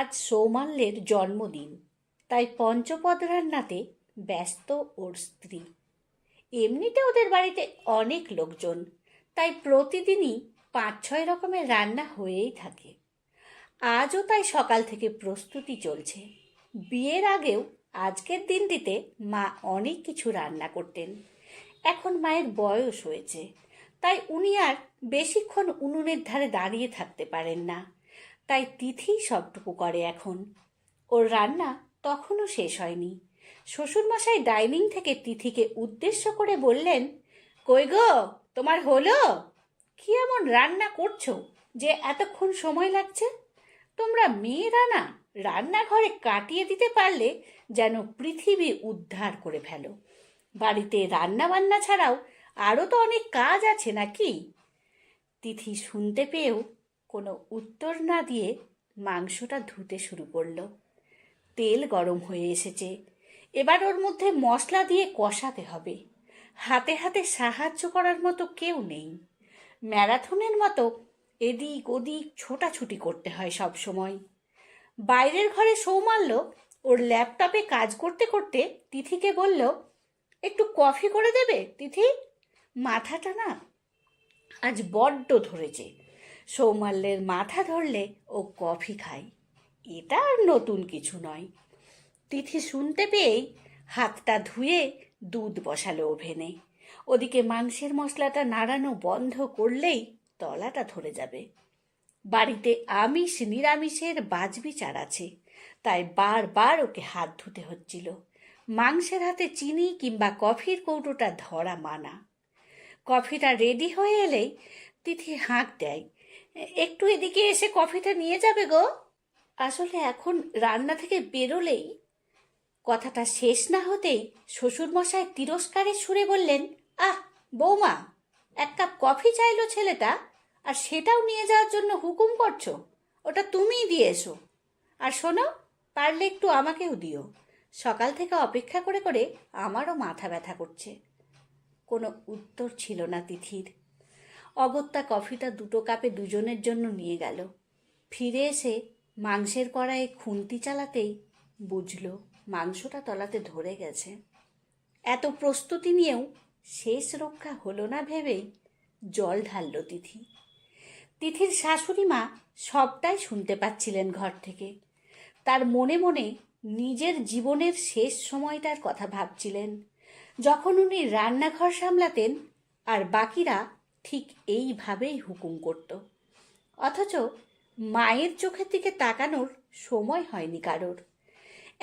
আজ সৌমাল্যের জন্মদিন, তাই পঞ্চপদ রান্নাতে ব্যস্ত ওর স্ত্রী। এমনিতে ওদের বাড়িতে অনেক লোকজন, তাই প্রতিদিনই 5-6 রকমের রান্না হয়েই থাকে। আজও তাই সকাল থেকে প্রস্তুতি চলছে। বিয়ের আগেও আজকের দিনটিতে মা অনেক কিছু রান্না করতেন। এখন মায়ের বয়স হয়েছে, তাই উনি আর বেশিক্ষণ উনুনের ধারে দাঁড়িয়ে থাকতে পারেন না। তাই তিথি সবটুকু করে এখন। ওর রান্না তখনও শেষ হয়নি। শ্বশুরমশাই ডাইনিং থেকে তিথিকে উদ্দেশ্য করে বললেন, কই গো, তোমার হলো? কি এমন রান্না করছো যে এতক্ষণ সময় লাগছে? তোমরা মেয়েরা না রান্নাঘরে কাটিয়ে দিতে পারলে যেন পৃথিবী উদ্ধার করে ফেলো। বাড়িতে রান্না বান্না ছাড়াও আরও তো অনেক কাজ আছে নাকি? তিথি শুনতে পেয়েও কোনো উত্তর না দিয়ে মাংসটা ধুতে শুরু করলো। তেল গরম হয়ে এসেছে, এবার ওর মধ্যে মশলা দিয়ে কষাতে হবে। হাতে হাতে সাহায্য করার মতো কেউ নেই। ম্যারাথনের মতো এদিক ওদিক ছোটাছুটি করতে হয় সব সময়। বাইরের ঘরে সৌমাল্য ওর ল্যাপটপে কাজ করতে করতে তিথিকে বলল, একটু কফি করে দেবে তিথি? মাথাটা না আজ বড্ড ধরেছে। সৌমাল্যের মাথা ধরলে ও কফি খায়, এটা আর নতুন কিছু নয়। তিথি শুনতে পেয়েই হাতটা ধুয়ে দুধ বসালো ওভেনে। ওদিকে মাংসের মশলাটা নাড়ানো বন্ধ করলেই তলাটা ধরে যাবে। বাড়িতে আমিষ নিরামিষের বাজবিচার আছে, তাই বারবার ওকে হাত ধুতে হচ্ছিল। মাংসের হাতে চিনি কিংবা কফির কৌটোটা ধরা মানা। কফিটা রেডি হয়ে এলেই তিথি হাঁক দেয়, একটু এদিকে এসে কফিটা নিয়ে যাবে গো। আসলে এখন রান্না থেকে বেরোলেই। কথাটা শেষ না হতেই শ্বশুরমশাই তিরস্কারের সুরে বললেন, আহ বৌমা, এক কাপ কফি চাইলো ছেলেটা, আর সেটাও নিয়ে যাওয়ার জন্য হুকুম করছো? ওটা তুমিই দিয়ে এসো। আর শোনো, পারলে একটু আমাকেও দিও। সকাল থেকে অপেক্ষা করে করে আমারও মাথা ব্যথা করছে। কোনো উত্তর ছিল না তিথির। অগত্যা কফিটা 2 কাপে দুজনের জন্য নিয়ে গেল। ফিরে এসে মাংসের কড়াইয়ে খুন্তি চালাতেই বুঝল মাংসটা তলাতে ধরে গেছে। এত প্রস্তুতি নিয়েও শেষ রক্ষা হলো না ভেবেই জল ঢালল তিথি। তিথির শাশুড়ি মা সবটাই শুনতে পাচ্ছিলেন ঘর থেকে। তার মনে মনে নিজের জীবনের শেষ সময়টার কথা ভাবছিলেন, যখন উনি রান্নাঘর সামলাতেন আর বাকিরা ঠিক এইভাবেই হুকুম করত। অথচ মায়ের চোখের দিকে তাকানোর সময় হয়নি কারোর।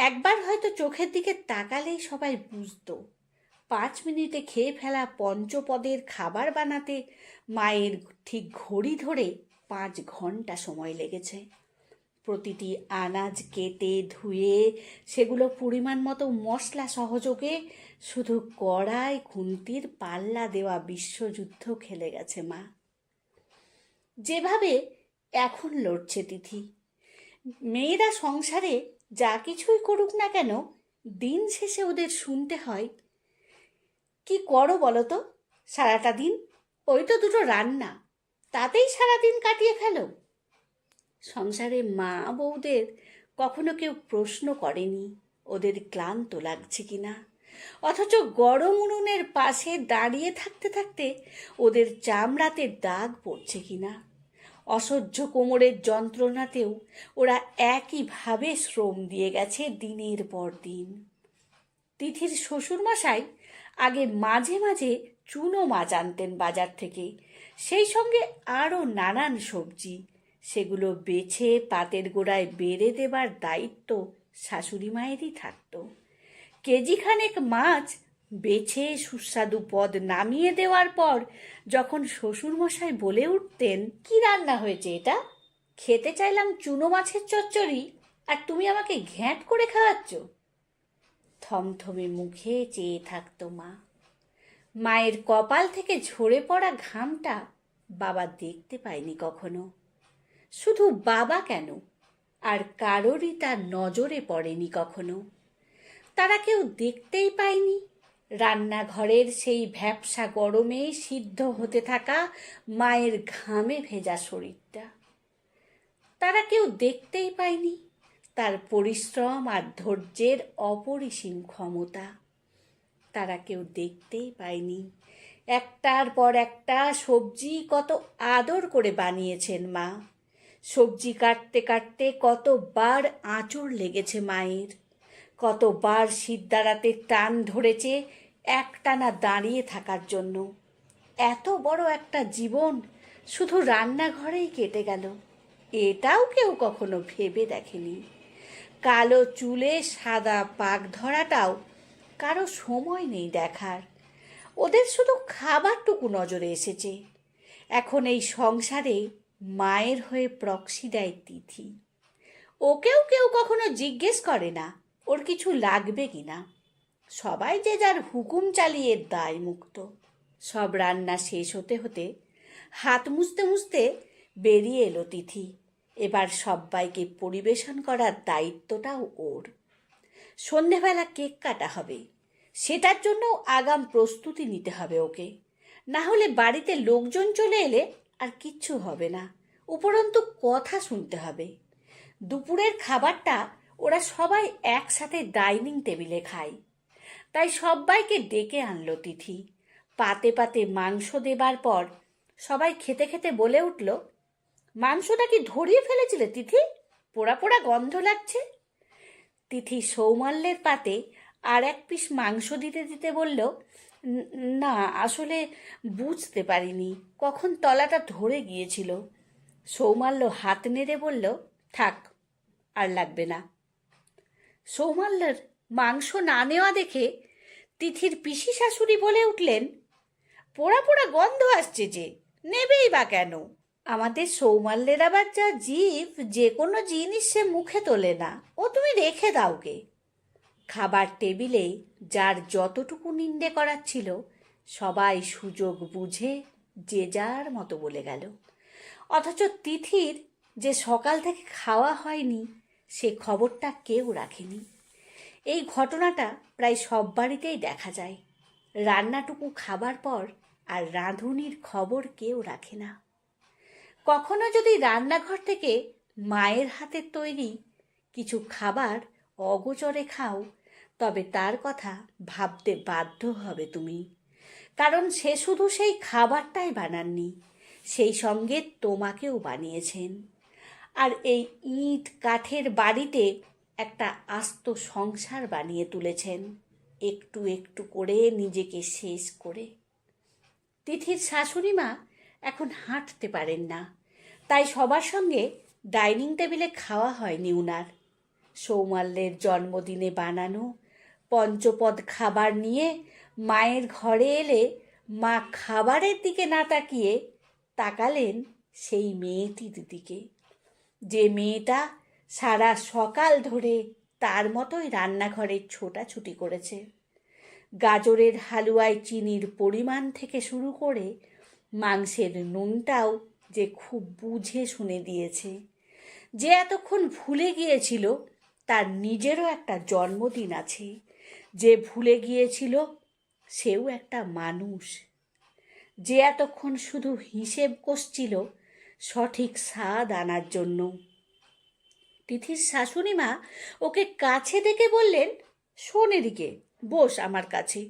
একবার হয়তো চোখের দিকে তাকালেই সবাই বুঝতো 5 মিনিটে খেয়ে ফেলা পঞ্চপদের খাবার বানাতে মায়ের ঠিক ঘড়ি ধরে 5 ঘন্টা সময় লেগেছে। প্রতিটি আনাজ কেটে ধুয়ে সেগুলো পরিমাণ মতো মশলা সহযোগে শুধু কড়াই খুন্তির পাল্লা দেওয়া বিশ্বযুদ্ধ খেলে গেছে মা। যেভাবে এখন লড়ছে তিথি, মেয়েরা সংসারে যা কিছুই করুক না কেন, দিন শেষে ওদের শুনতে হয়, কি করো বলো তো সারাটা দিন? ওই তো 2টো রান্না, তাতেই সারাদিন কাটিয়ে ফেলো। সংসারে মা বউদের কখনো কেউ প্রশ্ন করেনি ওদের ক্লান্ত লাগছে কিনা, অথচ গরম উনুনের পাশে দাঁড়িয়ে থাকতে থাকতে ওদের চামড়াতে দাগ পড়ছে কিনা। অসহ্য কোমরের যন্ত্রণাতেও ওরা একইভাবে শ্রম দিয়ে গেছে দিনের পর দিন। তিথির শ্বশুরমশাই আগে মাঝে মাঝে চুনো মাছ আনতেন বাজার থেকে, সেই সঙ্গে আরও নানান সবজি। সেগুলো বেছে পাতের গোড়ায় বেড়ে দেবার দায়িত্ব শাশুড়ি মায়েরই থাকত। কেজিখানেক মাছ বেছে সুস্বাদু পদ নামিয়ে দেওয়ার পর যখন শ্বশুরমশাই বলে উঠতেন, কি রান্না হয়েছে এটা? খেতে চাইলাম চুনো মাছের চচ্চড়ি, আর তুমি আমাকে ঘ্যাঁট করে খাওয়াচ্ছ। থমথমে মুখে চেয়ে থাকতো মা। মায়ের কপাল থেকে ঝরে পড়া ঘামটা বাবা দেখতে পায়নি কখনো। শুধু বাবা কেন, আর কারোরই তার নজরে পড়েনি কখনো। তারা কেউ দেখতেই পায়নি রান্নাঘরের সেই ভ্যাপসা গরমে সিদ্ধ হতে থাকা মায়ের ঘামে ভেজা শরীরটা। তারা কেউ দেখতেই পায়নি তার পরিশ্রম আর ধৈর্যের অপরিসীম ক্ষমতা তারা কেউ দেখতেই পায়নি। একটার পর একটা সবজি কত আদর করে বানিয়েছেন মা। সবজি কাটতে কাটতে কতবার আঁচড় লেগেছে মায়ের, কতবার সিদ্ধারাতে টান ধরেছে একটানা দাঁড়িয়ে থাকার জন্য। এত বড় একটা জীবন শুধু রান্নাঘরেই কেটে গেল, এটাও কেউ কখনো ভেবে দেখেনি। কালো চুলে সাদা পাক ধরাটাও কারো সময় নেই দেখার। ওদের শুধু খাবারটুকু নজরে এসেছে। এখন এই সংসারে মায়ের হয়ে প্রক্সি দেয় তিথি। ওকেও কেউ কখনো জিজ্ঞেস করে না ওর কিছু লাগবে কিনা। সবাই যে যার হুকুম চালিয়ে দায় মুক্ত। সব রান্না শেষ হতে হতে হাত মুছতে মুছতে বেরিয়ে এলো তিথি। এবার সবাইকে পরিবেশন করার দায়িত্বটাও ওর। সন্ধেবেলা কেক কাটা হবে, সেটার জন্য আগাম প্রস্তুতি নিতে হবে ওকে। না হলে বাড়িতে লোকজন চলে এলে আর কিচ্ছু হবে না, উপরন্তু কথা শুনতে হবে। দুপুরের খাবারটা ওরা সবাই একসাথে ডাইনিং টেবিলে খায়, তাই সবাইকে ডেকে আনলো তিথি। পাতে পাতে মাংস দেবার পর সবাই খেতে খেতে বলে উঠল, মাংসটা কি ধরিয়ে ফেলেছিলে তিথি? পোড়া পোড়া গন্ধ লাগছে। তিথি সৌমাল্যের পাতে আর এক পিস মাংস দিতে দিতে বলল, না আসলে বুঝতে পারিনি, কখন তলাটা ধরে গিয়েছিল। সৌমাল্য হাত নেড়ে বলল, থাক, আর লাগবে না। সৌমাল্যের মাংস না নেওয়া দেখে তিথির পিসি শাশুড়ি বলে উঠলেন, পোড়া পোড়া গন্ধ আসছে যে, নেবেই বা কেন? আমাদের সৌমাল্যের আবার যা জিভ, যে কোনো জিনিস সে মুখে তোলে না, ও তুমি রেখে দাওকে। খাবার টেবিলে যার যতটুকু নিন্দে করার ছিল সবাই সুযোগ বুঝে যে যার মতো বলে গেল। অথচ তিথির যে সকাল থেকে খাওয়া হয়নি সে খবরটা কেউ রাখেনি। এই ঘটনাটা প্রায় সব বাড়িতেই দেখা যায়। রান্নাটুকু খাবার পর আর রাঁধুনির খবর কেউ রাখে না। কখনো যদি রান্নাঘর থেকে মায়ের হাতের তৈরি কিছু খাবার অগোচরে খাও, তবে তার কথা ভাবতে বাধ্য হবে তুমি। কারণ সে শুধু সেই খাবারটাই বানাননি, সেই সঙ্গে তোমাকেও বানিয়েছেন। আর এই ইট কাঠের বাড়িতে একটা আস্ত সংসার বানিয়ে তুলেছেন, একটু একটু করে নিজেকে শেষ করে। তিথির শাশুড়ি মা এখন হাঁটতে পারেন না, তাই সবার সঙ্গে ডাইনিং টেবিলে খাওয়া হয়নি উনার। সৌমাল্যের জন্মদিনে বানানো পঞ্চপদ খাবার নিয়ে মায়ের ঘরে এলে মা খাবারের দিকে না তাকিয়ে তাকালেন সেই মেয়েটির দিকে, যে মেয়েটা সারা সকাল ধরে তার মতোই রান্নাঘরে ছোটাছুটি করেছে। গাজরের হালুয়ায় চিনির পরিমাণ থেকে শুরু করে মাংসের নুনটাও যে খুব বুঝে শুনে দিয়েছে। যে এতক্ষণ ভুলে গিয়েছিল তার নিজেরও একটা জন্মদিন আছে, যে ভুলে গিয়েছিল সেও একটা মানুষ। যে এতক্ষণ শুধু হিসেব কষছিল সঠিক স্বাদ আনার জন্য। তিথির শাশুড়ি মা ওকে কাছে ডেকে বললেন, শোন এদিকে, বস আমার কাছে।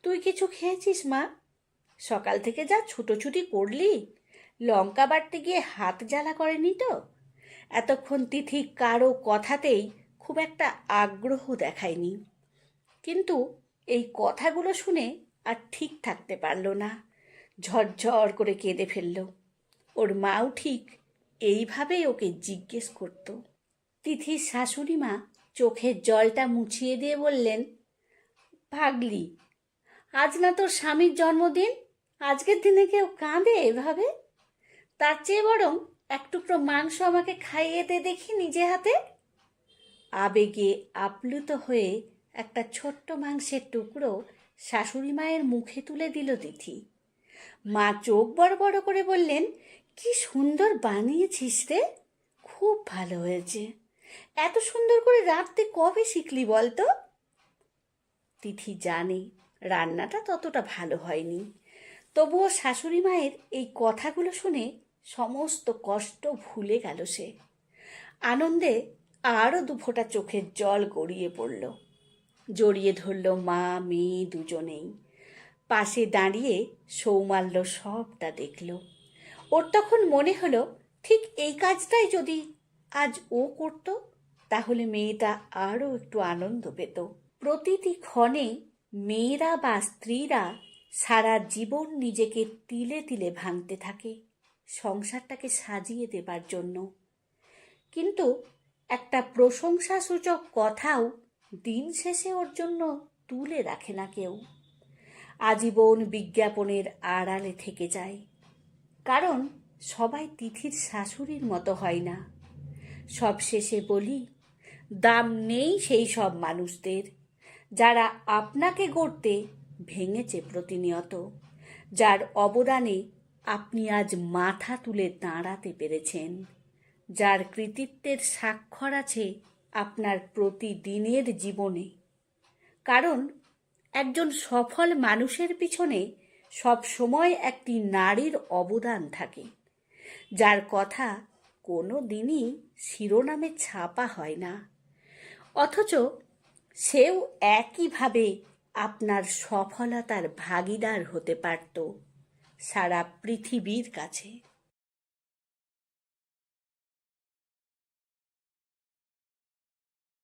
তুই কিছু খেয়েছিস মা? সকাল থেকে যা ছুটোছুটি করলি, লঙ্কা বাটতে গিয়ে হাত জ্বালা করেনি তো? এতক্ষণ তিথি কারো কথাতেই খুব একটা আগ্রহ দেখায়নি, কিন্তু এই কথাগুলো শুনে আর ঠিক থাকতে পারল না, ঝরঝর করে কেঁদে ফেলল। ওর মাও ঠিক এইভাবেই ওকে জিজ্ঞেস করত। তিথির শাশুড়ি মা চোখের জলটা মুছিয়ে দিয়ে বললেন, ভাগলি, আজ না তোর স্বামীর জন্মদিন, আজকের দিনে কেউ কাঁদে এভাবে? তার চেয়ে বরং এক টুকরো মাংস আমাকে খাইয়ে দে দেখি নিজে হাতে। আবেগে আপ্লুত হয়ে একটা ছোট্ট মাংসের টুকরো শাশুড়ি মায়ের মুখে তুলে দিল তিথি। মা চোখ বড় বড় করে বললেন, কি সুন্দর বানিয়েছিস রে, খুব ভালো হয়েছে। এত সুন্দর করে রাঁধতে কবে শিখলি বলতো? তিথি জানে রান্নাটা ততটা ভালো হয়নি, তবুও শাশুড়ি মায়ের এই কথাগুলো শুনে সমস্ত কষ্ট ভুলে গেল সে। আনন্দে আরও দুফোঁটা চোখের জল গড়িয়ে পড়ল। জড়িয়ে ধরল মা মেয়ে দুজনেই। পাশে দাঁড়িয়ে সৌমাল্য সবটা দেখল। ওর তখন মনে হলো ঠিক এই কাজটাই যদি আজ ও করত, তাহলে মেয়েটা আরও একটু আনন্দ পেত। প্রতিটি ক্ষণে মেয়েরা বা স্ত্রীরা সারা জীবন নিজেকে তিলে তিলে ভাঙতে থাকে সংসারটাকে সাজিয়ে দেবার জন্য, কিন্তু একটা প্রশংসাসূচক কথাও দিন শেষে ওর জন্য তুলে রাখে না কেউ। আজীবন বিজ্ঞাপনের আড়ালে থেকে যায়, কারণ সবাই তিথির শাশুড়ির মতো হয় না। সব শেষে বলি, দাম নেই সেই সব মানুষদের যারা আপনাকে গড়তে ভেঙেছে প্রতিনিয়ত, যার অবদানে আপনি আজ মাথা তুলে দাঁড়াতে পেরেছেন, যার কৃতিত্বের স্বাক্ষর আছে আপনার প্রতিদিনের জীবনে। কারণ একজন সফল মানুষের পিছনে সব সময় একটি নারীর অবদান থাকে, যার কথা কোনো দিনই শিরোনামে ছাপা হয় না, অথচ সেও একইভাবে আপনার সফলতার ভাগিদার হতে পারত সারা পৃথিবীর কাছে।